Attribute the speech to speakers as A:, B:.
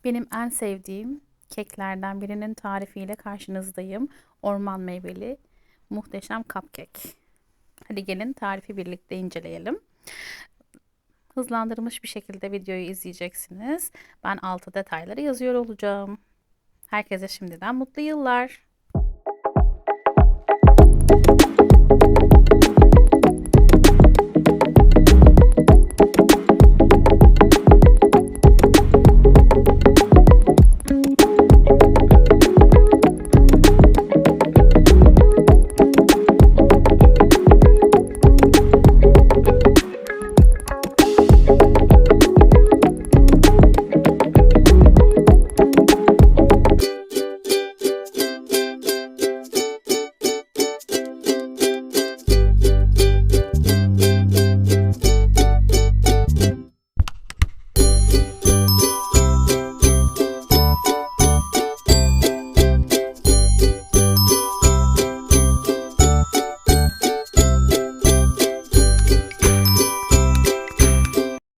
A: Benim en sevdiğim keklerden birinin tarifiyle karşınızdayım. Orman meyveli muhteşem cupcake. Hadi gelin tarifi birlikte inceleyelim. Hızlandırılmış bir şekilde videoyu izleyeceksiniz. Ben altı detayları yazıyor olacağım. Herkese şimdiden mutlu yıllar.